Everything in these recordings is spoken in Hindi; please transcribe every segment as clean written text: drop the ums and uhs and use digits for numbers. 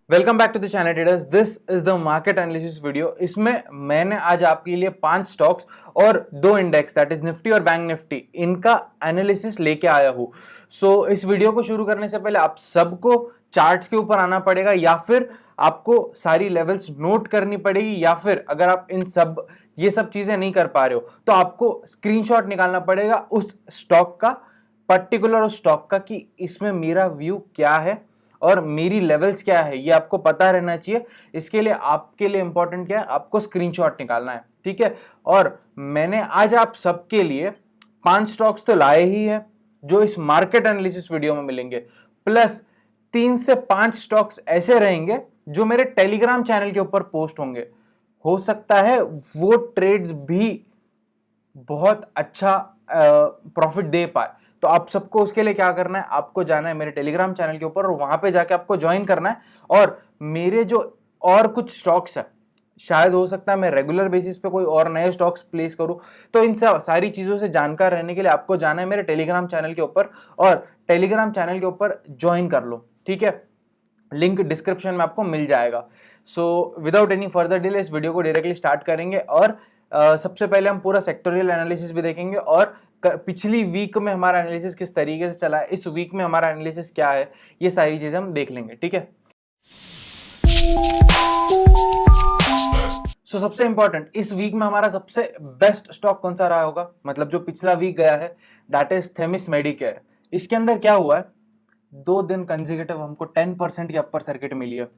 Welcome back to the channel traders. This is the market analysis video. इसमें मैंने आज आपके लिए 5 स्टॉक्स और 2 इंडेक्स दैट इज निफ्टी और बैंक निफ्टी इनका एनालिसिस लेके आया हूं। सो इस वीडियो को शुरू करने से पहले आप सबको चार्ट्स के ऊपर आना पड़ेगा या फिर आपको सारी लेवल्स नोट करनी पड़ेगी, या फिर अगर आप ये सब चीजें नहीं कर पा रहे हो तो आपको स्क्रीनशॉट निकालना पड़ेगा उस स्टॉक का, पर्टिकुलर उस स्टॉक का, कि इसमें मेरा व्यू क्या है और मेरी लेवल्स क्या है ये आपको पता रहना चाहिए। इसके लिए आपके लिए इंपॉर्टेंट क्या है, आपको स्क्रीनशॉट निकालना है, ठीक है। और मैंने आज आप सबके लिए 5 स्टॉक्स तो लाए ही है जो इस मार्केट एनालिसिस वीडियो में मिलेंगे, प्लस 3 से 5 स्टॉक्स ऐसे रहेंगे जो मेरे टेलीग्राम चैनल के ऊपर पोस्ट होंगे। हो सकता है वो ट्रेड्स भी बहुत अच्छा प्रॉफिट दे पाए। तो आप सबको उसके लिए क्या करना है, आपको जाना है मेरे टेलीग्राम चैनल के ऊपर और वहां पे जाके आपको ज्वाइन करना है। और मेरे जो और कुछ स्टॉक्स है, शायद हो सकता है मैं रेगुलर बेसिस पे कोई और नए स्टॉक्स प्लेस करूं, तो इन सब सारी चीजों से जानकार रहने के लिए आपको जाना है मेरे टेलीग्राम चैनल के ऊपर और टेलीग्राम चैनल के ऊपर ज्वाइन कर लो, ठीक है। लिंक डिस्क्रिप्शन में आपको मिल जाएगा। So without any further delay इस वीडियो को डायरेक्टली स्टार्ट करेंगे और सबसे पहले हम पूरा सेक्टोरियल एनालिसिस भी देखेंगे और पिछली वीक में हमारा एनालिसिस किस तरीके से चला है, इस वीक में हमारा एनालिसिस क्या है, ये सारी चीजें हम देख लेंगे, ठीक है। सो सबसे इंपॉर्टेंट, इस वीक में हमारा सबसे बेस्ट स्टॉक कौन सा रहा होगा, मतलब जो पिछला वीक गया है, दैट इज थेमिस मेडिकेयर। इसके अंदर क्या हुआ है, 2 दिन कंसेक्यूटिव हमको 10% की अपर सर्किट मिली है।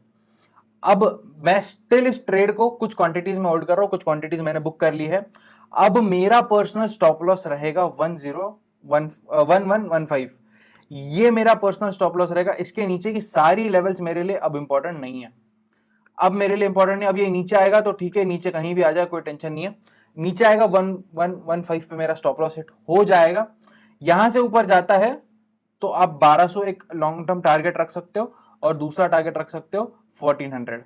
अब मैं स्टिल इस ट्रेड को कुछ क्वांटिटीज में होल्ड कर रहा हूं, कुछ क्वांटिटीज मैंने बुक कर ली है। अब मेरा पर्सनल स्टॉप लॉस रहेगा 1115। ये मेरा पर्सनल स्टॉप लॉस रहेगा। इसके नीचे की सारी लेवल्स मेरे लिए अब इंपॉर्टेंट नहीं है। अब मेरे लिए इंपॉर्टेंट नहीं, अब ये नीचे आएगा तो ठीक है, नीचे कहीं भी आ जाए कोई टेंशन नहीं है। नीचे आएगा 1115 पे मेरा स्टॉप लॉस हिट हो जाएगा। यहां से ऊपर जाता है तो आप 1200 एक लॉन्ग टर्म टारगेट रख सकते हो और दूसरा टारगेट रख सकते हो 1400।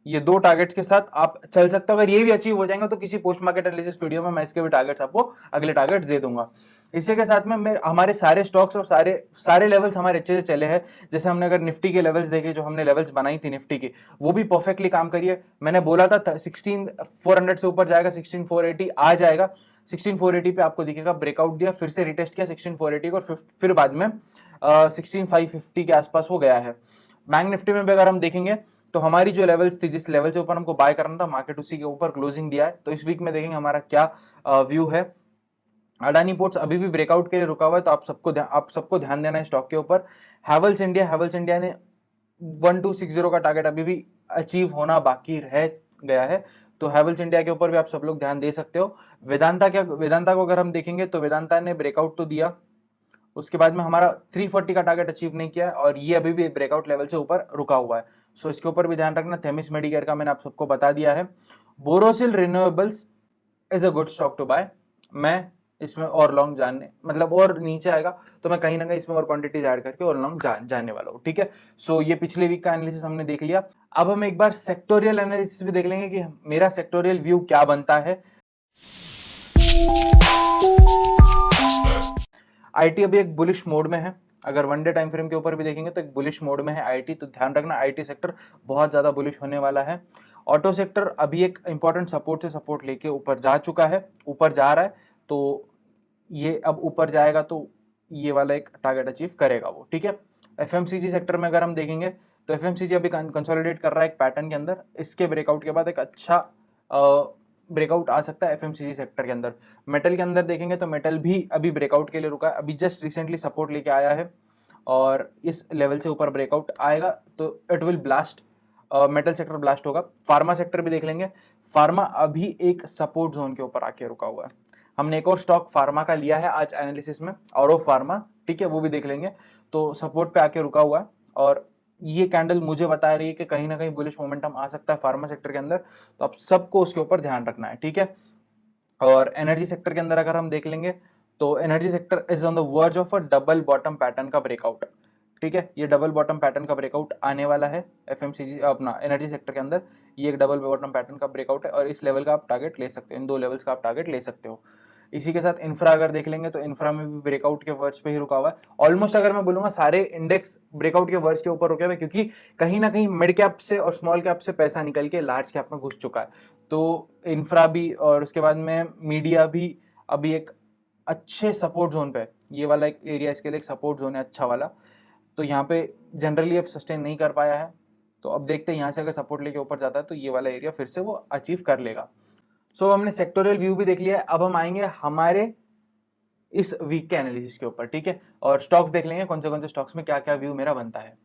ये 2 टारगेट्स के साथ आप चल सकते हो। अगर ये भी अचीव हो जाएंगे तो किसी पोस्ट मार्केट एनालिसिस वीडियो में मैं इसके भी टारगेट्स आपको अगले टारगेट्स दे दूंगा। इसी के साथ में हमारे सारे स्टॉक्स और सारे लेवल्स हमारे अच्छे से चले हैं। जैसे हमने अगर निफ्टी के लेवल्स देखे, जो हमने लेवल्स बनाई थी निफ्टी की, वो भी परफेक्टली काम करिए। मैंने बोला था 16400 से ऊपर जाएगा, 16480 आ जाएगा। 16480 पे आपको दिखेगा ब्रेकआउट दिया, फिर से रिटेस्ट किया 16480 को, और फिर बाद में 16550 के आसपास वो गया है। बैंक निफ्टी में भी अगर हम देखेंगे तो हमारी जो लेवल्स थी, जिस लेवल से ऊपर हमको बाय करना था, मार्केट उसी के ऊपर क्लोजिंग दिया है। तो इस वीक में देखेंगे हमारा क्या व्यू है। अडानी पोर्ट्स अभी भी ब्रेकआउट के लिए रुका हुआ है, तो आप सबको ध्यान देना है स्टॉक के ऊपर। हैवल्स इंडिया ने 1260 का टारगेट अभी भी अचीव होना बाकी रह गया है, तो हैवल्स इंडिया के ऊपर भी आप सब लोग ध्यान दे सकते हो। वेदांता को अगर हम देखेंगे तो वेदांता ने ब्रेकआउट तो दिया, उसके बाद में हमारा 340 का टारगेट अचीव नहीं किया है और ये अभी भी ब्रेकआउट लेवल से ऊपर रुका हुआ है। सो इसके ऊपर भी ध्यान रखना। थेमिस मेडिकेयर का मैंने आप सबको बता दिया है। Borosil renewables is a good stock to buy. मैं इसमें और लॉन्ग जानने, मतलब और नीचे आएगा तो मैं कहीं ना कहीं इसमें और क्वांटिटीज ऐड करके और लॉन्ग जानने वाला हूँ, ठीक है। सो ये पिछले वीक का एनालिसिस हमने देख लिया। अब हम एक बार सेक्टोरियल एनालिसिस भी देख लेंगे कि मेरा सेक्टोरियल व्यू क्या बनता है। आईटी अभी एक बुलिश मोड में है। अगर वन डे टाइम फ्रेम के ऊपर भी देखेंगे तो एक बुलिश मोड में है आईटी, तो ध्यान रखना आईटी सेक्टर बहुत ज्यादा बुलिश होने वाला है। ऑटो सेक्टर अभी एक इंपॉर्टेंट सपोर्ट लेके ऊपर जा चुका है, ऊपर जा रहा है, तो ये अब ऊपर जाएगा तो ये वाला एक टारगेट अचीव करेगा वो, ठीक है। एफएमसीजी सेक्टर में अगर हम देखेंगे तो एफएमसीजी अभी कंसोलिडेट कर रहा है एक पैटर्न के अंदर। इसके ब्रेकआउट के बाद एक अच्छा ब्रेकआउट आ सकता है एफएमसीजी सेक्टर के अंदर। मेटल के अंदर देखेंगे तो मेटल भी अभी ब्रेकआउट के लिए रुका है, अभी जस्ट रिसेंटली सपोर्ट लेके आया है और इस लेवल से ऊपर ब्रेकआउट आएगा तो it will blast, metal sector blast होगा। फार्मा सेक्टर भी देख लेंगे। फार्मा अभी एक सपोर्ट जोन के ऊपर आके रुका हुआ है। हमने एक और स्टॉक फार्मा का लिया है आज एनालिसिस में, औरो फार्मा, ठीक है, वो भी देख लेंगे। तो सपोर्ट पे आके रुका हुआ है और ये कैंडल मुझे बता रही है कि कहीं ना कहीं बुलिश मोमेंटम आ सकता है फार्मा सेक्टर के अंदर, तो आप सबको उसके ऊपर ध्यान रखना है, ठीक है। और एनर्जी सेक्टर के अंदर अगर हम देख लेंगे तो energy sector is on the verge of a double bottom pattern का ब्रेकआउट, ठीक है। ये डबल बॉटम पैटर्न का ब्रेकआउट आने वाला है एफएमसीजी अपना एनर्जी सेक्टर के अंदर। ये एक डबल बॉटम पैटर्न का ब्रेकआउट है और इस लेवल का आप टारगेट ले सकते हो, इन 2 लेवल्स का आप टारगेट ले सकते हो। इसी के साथ इंफ्रा अगर देख लेंगे तो इंफ्रा में भी ब्रेकआउट के वर्च पे ही रुका हुआ है। ऑलमोस्ट अगर मैं बोलूंगा सारे इंडेक्स ब्रेकआउट के वर्च के ऊपर रुके हुए, क्योंकि कहीं ना कहीं मिड कैप से और स्मॉल कैप से पैसा निकल के लार्ज कैप में घुस चुका है। तो इंफ्रा भी और उसके बाद में मीडिया भी अभी एक अच्छे सपोर्ट जोन पे, ये वाला एक एरिया इसके लिए एक सपोर्ट जोन है अच्छा वाला। तो यहाँ पे जनरली अब सस्टेन नहीं कर पाया है, तो अब देखते हैं यहाँ से अगर सपोर्ट लेके ऊपर जाता है तो ये वाला एरिया फिर से वो अचीव कर लेगा। सो हमने सेक्टोरियल व्यू भी देख लिया है, अब हम आएंगे हमारे इस वीक के एनालिसिस के ऊपर, ठीक है, और स्टॉक्स देख लेंगे कौन से स्टॉक्स में क्या क्या व्यू मेरा बनता है।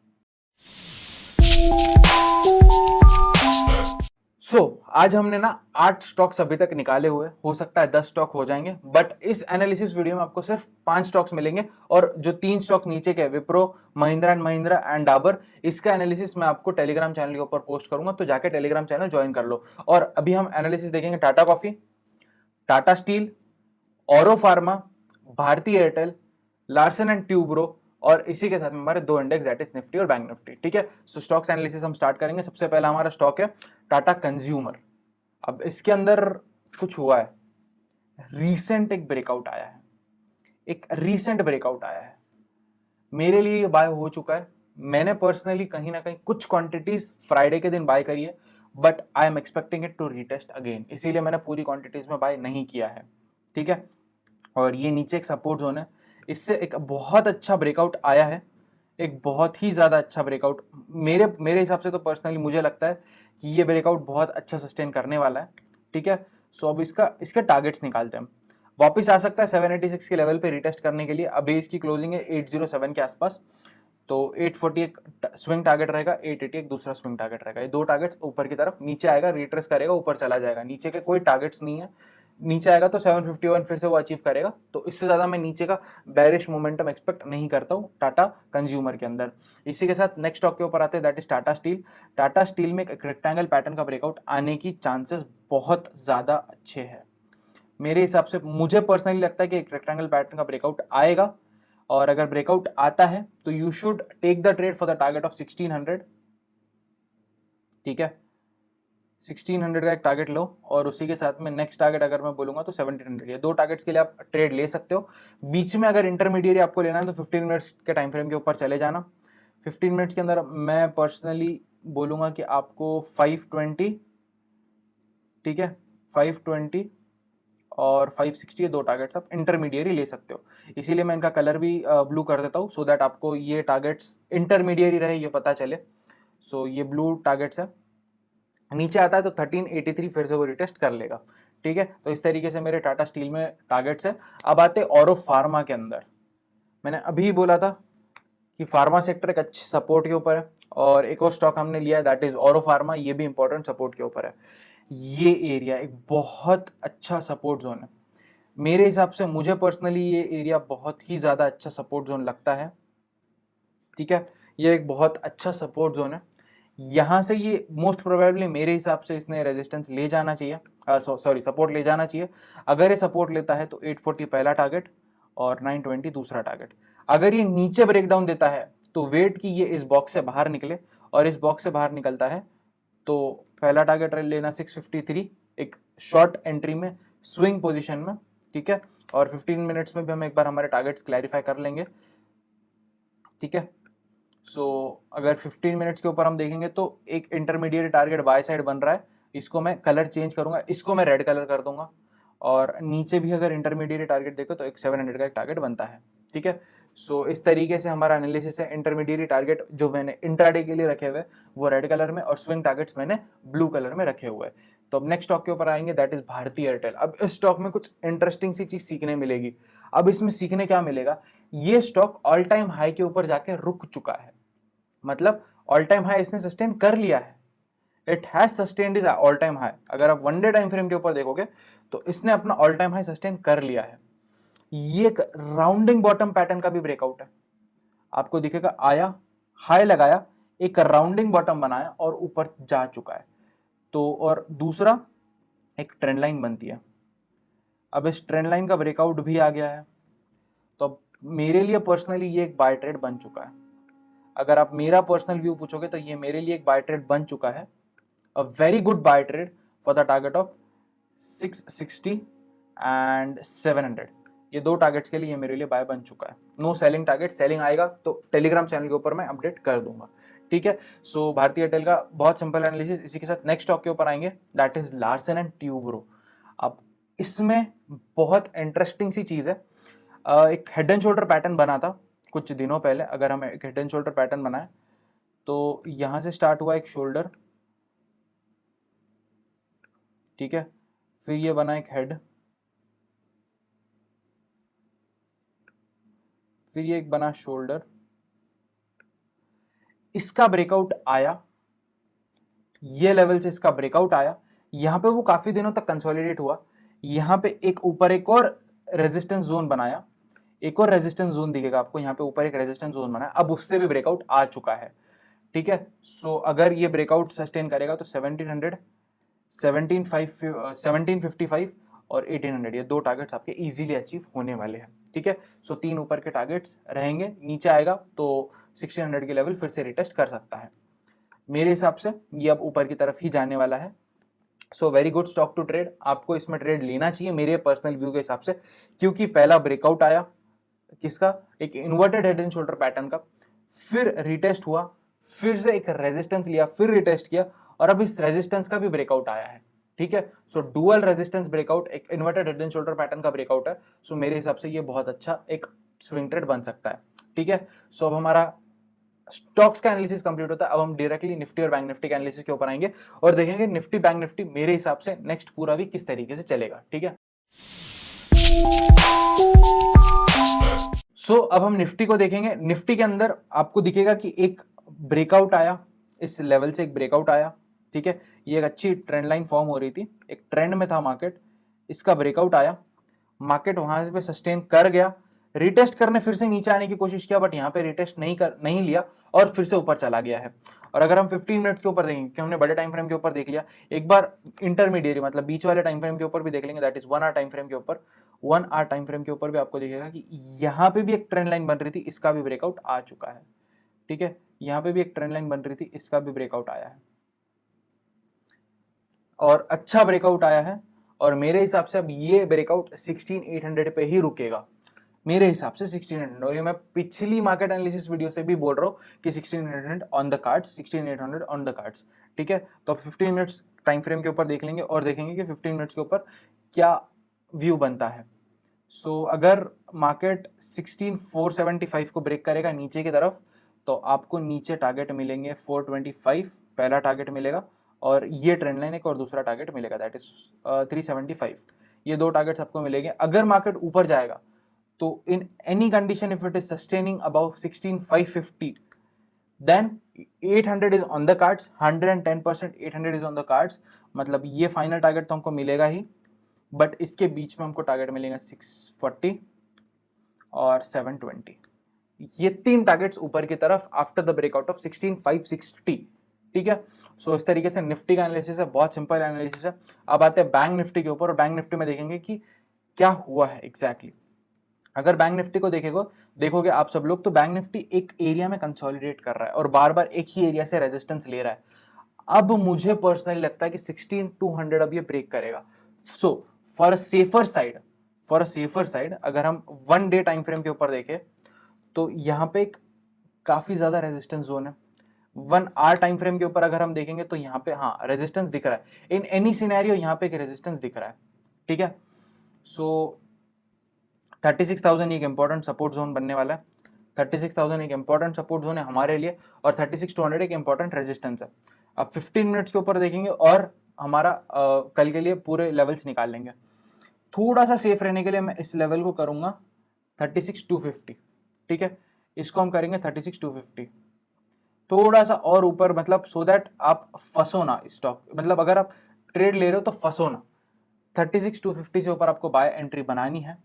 आज हमने ना 8 स्टॉक्स अभी तक निकाले हुए, हो सकता है 10 स्टॉक हो जाएंगे, बट इस एनालिसिस वीडियो में आपको सिर्फ 5 स्टॉक्स मिलेंगे, और जो 3 स्टॉक नीचे के विप्रो, महिंद्रा एंड डाबर, इसका एनालिसिस मैं आपको टेलीग्राम चैनल के ऊपर पोस्ट करूंगा, तो जाके टेलीग्राम चैनल ज्वाइन कर लो। और अभी हम एनालिसिस देखेंगे Tata Coffee, Tata Steel, Auro Pharma, Bharti Airtel, Larsen and Toubro, और इसी के साथ में हमारे 2 इंडेक्स दैट इज निफ्टी और बैंक निफ्टी, ठीक है। सो स्टॉक्स एनालिसिस हम स्टार्ट करेंगे। सबसे पहला हमारा स्टॉक है टाटा कंज्यूमर। अब इसके अंदर कुछ हुआ है, रीसेंट एक ब्रेकआउट आया है, मेरे लिए ये बाय हो चुका है। मैंने पर्सनली कहीं ना कहीं कुछ क्वांटिटीज फ्राइडे के दिन बाय करी है, but I am expecting it to retest again, इसीलिए मैंने पूरी क्वांटिटीज में बाय नहीं किया है, ठीक है। और ये नीचे एक सपोर्ट जोन है, इससे एक बहुत अच्छा ब्रेकआउट आया है, एक बहुत ही ज़्यादा अच्छा ब्रेकआउट। मेरे हिसाब से तो पर्सनली मुझे लगता है कि ये ब्रेकआउट बहुत अच्छा सस्टेन करने वाला है, ठीक है। सो अब इसके टारगेट्स निकालते हैं। वापस आ सकता है 786 के लेवल पे रिटेस्ट करने के लिए। अभी इसकी क्लोजिंग है 807 के आसपास, तो 840 एक स्विंग टारगेट रहेगा, 880 एक दूसरा स्विंग टारगेट रहेगा। ये 2 टारगेट्स ऊपर की तरफ, नीचे आएगा रिट्रेस करेगा, ऊपर चला जाएगा। नीचे के कोई टारगेट्स नहीं है, नीचे आएगा तो 751 फिर से वो अचीव करेगा, तो इससे ज़्यादा मैं नीचे का बैरिश मोमेंटम एक्सपेक्ट नहीं करता हूँ टाटा कंज्यूमर के अंदर। इसी के साथ नेक्स्ट स्टॉक के ऊपर आते हैं, that is Tata steel. Tata steel में एक रेक्टेंगल पैटर्न का ब्रेकआउट आने की चांसेस बहुत ज़्यादा अच्छे हैं मेरे हिसाब से। मुझे पर्सनली लगता है कि एक रेक्टेंगल पैटर्न का ब्रेकआउट आएगा, और अगर ब्रेकआउट आता है तो you should take the trade for the target of 1600, ठीक है। 1600 का एक टारगेट लो, और उसी के साथ में नेक्स्ट टारगेट अगर मैं बोलूंगा तो 1700। ये 2 टारगेट्स के लिए आप ट्रेड ले सकते हो। बीच में अगर इंटरमीडिएट आपको लेना है तो 15 मिनट्स के टाइम फ्रेम के ऊपर चले जाना। 15 मिनट्स के अंदर मैं पर्सनली बोलूंगा कि आपको 520, ठीक है, 520 और 560 ये 2 टारगेट्स आप इंटरमीडिएरी ले सकते हो। इसीलिए मैं इनका कलर भी ब्लू कर देता हूँ, सो दैट आपको ये टारगेट्स इंटरमीडिएरी रहे ये पता चले। सो ये ब्लू टारगेट्स है। नीचे आता है तो 1383 फिर से वो रिटेस्ट कर लेगा, ठीक है। तो इस तरीके से मेरे टाटा स्टील में टारगेट्स है। अब आते औरो फार्मा के अंदर। मैंने अभी बोला था कि फार्मा सेक्टर एक अच्छे सपोर्ट के ऊपर है, और एक और स्टॉक हमने लिया है दैट इज औरो फार्मा, ये भी इंपॉर्टेंट सपोर्ट के ऊपर है। ये एरिया एक बहुत अच्छा सपोर्ट जोन है मेरे हिसाब से। मुझे पर्सनली ये एरिया बहुत ही ज़्यादा अच्छा सपोर्ट जोन लगता है, ठीक है। ये एक बहुत अच्छा सपोर्ट जोन है। यहाँ से ये मोस्ट प्रोबेबली मेरे हिसाब से इसने रेजिस्टेंस ले जाना चाहिए, सपोर्ट ले जाना चाहिए। अगर ये सपोर्ट लेता है तो 840 पहला टारगेट और 920 दूसरा टारगेट। अगर ये नीचे ब्रेकडाउन देता है तो वेट की ये इस बॉक्स से बाहर निकले, और इस बॉक्स से बाहर निकलता है तो पहला टारगेट लेना 653 एक शॉर्ट एंट्री में, स्विंग पोजीशन में, ठीक है। और 15 मिनट्स में भी हम एक बार हमारे टारगेट्स क्लैरिफाई कर लेंगे, ठीक है। सो अगर 15 मिनट्स के ऊपर हम देखेंगे तो एक इंटरमीडिएट टारगेट बाय साइड बन रहा है, इसको मैं कलर चेंज करूंगा, इसको मैं रेड कलर कर दूंगा। और नीचे भी अगर इंटरमीडिएट टारगेट देखो तो एक 700 का एक टारगेट बनता है, ठीक है। सो इस तरीके से हमारा एनालिसिस है। इंटरमीडिएट टारगेट जो मैंने इंट्राडे के लिए रखे हुए वो रेड कलर में, और स्विंग टारगेट्स मैंने ब्लू कलर में रखे हुए। तो अब नेक्स्ट स्टॉक के ऊपर आएंगे दैट इज भारती एयरटेल। अब इस स्टॉक में कुछ इंटरेस्टिंग सी चीज सीखने मिलेगी। अब इसमें सीखने क्या मिलेगा, ये स्टॉक ऑल टाइम हाई के ऊपर जाके रुक चुका है, मतलब ऑल टाइम हाई इसने सस्टेन कर लिया है। It has sustained is all time high. अगर आप 1 डे टाइम फ्रेम के ऊपर देखोगे तो इसने अपना ऑल टाइम हाई सस्टेन कर लिया है। ये एक राउंडिंग बॉटम पैटर्न का भी ब्रेकआउट है, आपको दिखेगा, आया हाई लगाया, एक राउंडिंग बॉटम बनाया और ऊपर जा चुका है। तो और दूसरा एक ट्रेंड लाइन बनती है। अब इस ट्रेंड लाइन का ब्रेकआउट भी आ गया है, तो अब मेरे लिए पर्सनली ये एक बाय ट्रेड बन चुका है। अगर आप मेरा पर्सनल व्यू पूछोगे तो ये मेरे लिए एक बाय ट्रेड बन चुका है, a very good buy trade for the target of 660 and 700। ये दो टारगेट्स के लिए ये मेरे लिए बाय बन चुका है। नो सेलिंग टारगेट, सेलिंग आएगा तो टेलीग्राम चैनल के ऊपर मैं अपडेट कर दूंगा, ठीक है। सो भारतीय एयरटेल का बहुत सिंपल एनालिसिस। इसी के साथ नेक्स्ट स्टॉक के ऊपर आएंगे, that is Larsen and Toubro. अब इसमें बहुत इंटरेस्टिंग सी चीज है, एक हेड एंड शोल्डर पैटर्न बना था कुछ दिनों पहले। अगर हम एक हेड एंड शोल्डर पैटर्न बनाए तो यहां से स्टार्ट हुआ एक शोल्डर, ठीक है, फिर ये बना एक हेड, फिर ये एक बना शोल्डर, इसका ब्रेकआउट आया, ये लेवल से इसका ब्रेकआउट आया, यहां पे वो काफी दिनों तक कंसोलिडेट हुआ, यहां पे एक ऊपर एक और रेजिस्टेंस जोन बनाया, एक और रेजिस्टेंस जोन दिखेगा आपको, यहाँ पे ऊपर एक रेजिस्टेंस जोन बनाया, अब उससे भी ब्रेकआउट आ चुका है, ठीक है। सो अगर ये ब्रेकआउट सस्टेन करेगा तो 1700, 1755 और 1800, ये दो टारगेट्स आपके इजीली अचीव होने वाले हैं, ठीक है। सो तीन ऊपर के टारगेट्स रहेंगे, नीचे आएगा तो 1600 के लेवल फिर से रिटेस्ट कर सकता है। मेरे हिसाब से ये अब ऊपर की तरफ ही जाने वाला है। So very good stock to trade, आपको इसमें ट्रेड लेना चाहिए मेरे पर्सनल व्यू के हिसाब से, क्योंकि पहला ब्रेकआउट आया किसका, एक inverted head and shoulder pattern का, फिर रिटेस्ट हुआ, फिर से एक रेजिस्टेंस लिया, फिर रिटेस्ट किया, और अब इस रेजिस्टेंस का भी ब्रेकआउट आया है, ठीक है। सो डुअल रेजिस्टेंस ब्रेकआउट, एक inverted head and shoulder pattern का ब्रेकआउट है। सो मेरे हिसाब से ये बहुत अच्छा एक स्विंग ट्रेड बन सकता है, ठीक है। सो अब हमारा स्टॉक्स का एनालिसिस कंप्लीट होता है। अब हम डायरेक्टली निफ्टी और बैंक निफ्टी के एनालिसिस के ऊपर आएंगे और देखेंगे निफ्टी बैंक निफ्टी मेरे हिसाब से नेक्स्ट पूरा वीक किस तरीके से चलेगा, ठीक है। सो अब हम निफ्टी को देखेंगे। निफ्टी के अंदर आपको दिखेगा कि एक ब्रेकआउट आया, इस लेवल से एक ब्रेकआउट आया, ठीक है। ये एक अच्छी ट्रेंड लाइन फॉर्म हो रही थी, एक ट्रेंड में था मार्केट, इसका ब्रेकआउट आया, मार्केट वहां पे सस्टेन कर गया, रिटेस्ट करने फिर से नीचे आने की कोशिश किया, बट यहाँ पे रिटेस्ट नहीं लिया और फिर से ऊपर चला गया है। और अगर हम 15 मिनट के ऊपर देखेंगे, क्योंकि हमने बड़े टाइम फ्रेम के ऊपर देख लिया, एक बार इंटरमीडिएट मतलब बीच वाले टाइम फ्रेम के ऊपर भी देख लेंगे, that is 1 hour time frame के ऊपर। 1 आवर टाइम फ्रेम के ऊपर भी आपको दिखेगा कि यहाँ पे भी एक ट्रेंड लाइन बन रही थी, इसका भी ब्रेकआउट आ चुका है, ठीक है। यहाँ पे भी एक ट्रेंड लाइन बन रही थी, इसका भी ब्रेकआउट आया है और अच्छा ब्रेकआउट आया है। और मेरे हिसाब से अब ये ब्रेकआउट 16800 पे ही रुकेगा, मेरे हिसाब से 1600। और ये मैं पिछली मार्केट एनालिसिस वीडियो से भी बोल रहा हूँ कि 1600 on the cards, 1600 on the cards, ठीक है। तो अब 15 मिनट्स टाइम फ्रेम के ऊपर देख लेंगे और देखेंगे कि 15 मिनट्स के ऊपर क्या व्यू बनता है। सो अगर मार्केट 16475 को ब्रेक करेगा नीचे की तरफ, तो आपको नीचे टारगेट मिलेंगे 425, पहला टारगेट मिलेगा, और ये ट्रेंड लाइन एक और दूसरा टारगेट मिलेगा, दैट इज 375। ये दो टारगेट्स आपको मिलेंगे। अगर मार्केट ऊपर जाएगा तो in any condition if it is sustaining above 16550, then 800 is on the cards, 110% 800 is on the cards। मतलब ये फाइनल टारगेट तो हमको मिलेगा ही, बट इसके बीच में हमको टारगेट मिलेगा 640 और 720, ये तीन टारगेट्स ऊपर की तरफ आफ्टर द ब्रेकआउट ऑफ 16560, ठीक है। सो इस तरीके से निफ्टी का एनालिसिस है, बहुत सिंपल एनालिसिस है। अब आते हैं बैंक निफ्टी के ऊपर, और बैंक निफ्टी में देखेंगे कि क्या हुआ है एग्जैक्टली। अगर बैंक निफ्टी को देखोगे आप सब लोग, तो बैंक निफ्टी एक एरिया में कंसोलिडेट कर रहा है और बार बार एक ही एरिया से रेजिस्टेंस ले रहा है। अब मुझे पर्सनली लगता है कि 16200 अब ये ब्रेक करेगा। So for a safer side अगर हम 1 डे टाइम फ्रेम के ऊपर देखें तो यहाँ पे एक काफी ज्यादा रेजिस्टेंस जोन है। 1 आवर टाइम फ्रेम के ऊपर अगर हम देखेंगे तो यहाँ पे हाँ रेजिस्टेंस दिख रहा है, इन एनी सिनेरियो यहाँ पे एक रेजिस्टेंस दिख रहा है, ठीक है। सो 36,000 एक इंपॉर्टेंट सपोर्ट जोन बनने वाला है, 36,000 एक इंपॉर्टेंट सपोर्ट जोन है हमारे लिए, और 36,200 एक इंपॉर्टेंट रेजिस्टेंस है। अब 15 मिनट्स के ऊपर देखेंगे और हमारा कल के लिए पूरे लेवल्स निकाल लेंगे। थोड़ा सा सेफ रहने के लिए मैं इस लेवल को करूंगा 36,250, ठीक है। इसको हम करेंगे 36,250, थोड़ा सा और ऊपर, मतलब सो दैट आप फंसो ना स्टॉक, मतलब अगर आप ट्रेड ले रहे हो तो फंसो ना। 36,250 से ऊपर आपको बाय एंट्री बनानी है।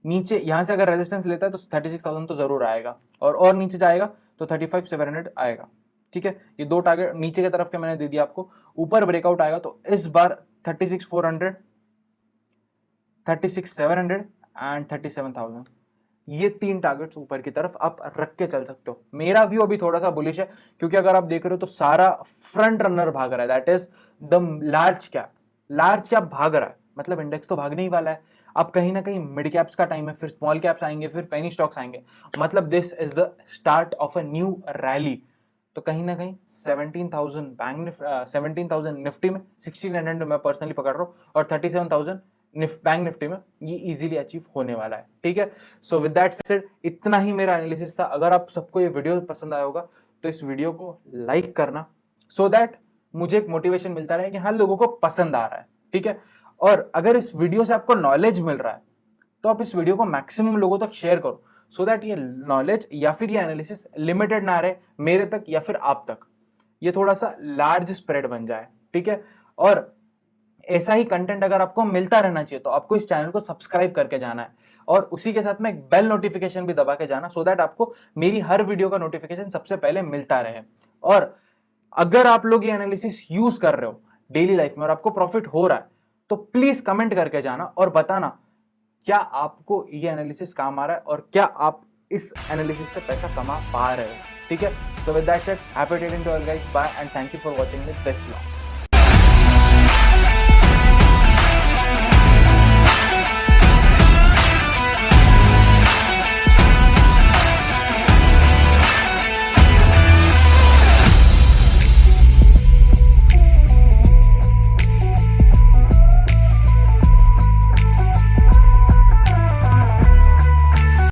नीचे यहां से अगर रेजिस्टेंस लेता है तो 36,000 तो जरूर आएगा, और नीचे जाएगा तो 35,700 आएगा, ठीक है। ये दो टारगेट नीचे की तरफ के मैंने दे दिया आपको। ऊपर ब्रेकआउट आएगा तो इस बार 36,400, 36,700 एंड 37,000, ये तीन टारगेट्स ऊपर की तरफ आप रख के चल सकते हो। मेरा व्यू अभी थोड़ा सा बुलिश है, क्योंकि अगर आप देख रहे हो तो सारा फ्रंट रनर भाग रहा है, that is the large cap भाग रहा है, मतलब इंडेक्स तो भागने ही वाला है। अब कहीं ना कहीं मिड कैप्स का टाइम है, फिर स्मॉल कैप्स आएंगे, फिर पेनी स्टॉक्स आएंगे, मतलब this is the start of a new rally. तो कहीं ना कहीं 17,000 निफ्टी में, 1600 मैं पर्सनली पकड़ रहा हूँ, और 37,000 बैंक निफ्टी में ये इजीली अचीव होने वाला है। ठीक है, सो विद दैट सेड इतना ही मेरा एनालिसिस था। अगर आप सबको ये वीडियो पसंद आया होगा तो इस वीडियो को लाइक करना, सो दैट मुझे एक मोटिवेशन मिलता रहे कि हाँ लोगों को पसंद आ रहा है। ठीक है, और अगर इस वीडियो से आपको नॉलेज मिल रहा है तो आप इस वीडियो को मैक्सिमम लोगों तक शेयर करो, सो दैट ये नॉलेज या फिर ये एनालिसिस लिमिटेड ना रहे मेरे तक या फिर आप तक, ये थोड़ा सा लार्ज स्प्रेड बन जाए। ठीक है, और ऐसा ही कंटेंट अगर आपको मिलता रहना चाहिए तो आपको इस चैनल को सब्सक्राइब करके जाना है, और उसी के साथ में एक बेल नोटिफिकेशन भी दबा के जाना, सो दैट आपको मेरी हर वीडियो का नोटिफिकेशन सबसे पहले मिलता रहे। और अगर आप लोग ये एनालिसिस यूज कर रहे हो डेली लाइफ में और आपको प्रॉफिट हो रहा है तो प्लीज कमेंट करके जाना और बताना क्या आपको ये एनालिसिस काम आ रहा है और क्या आप इस एनालिसिस से पैसा कमा पा रहे हो। ठीक है, so with that said happy trading to all guys, bye and thank you for watching this vlog.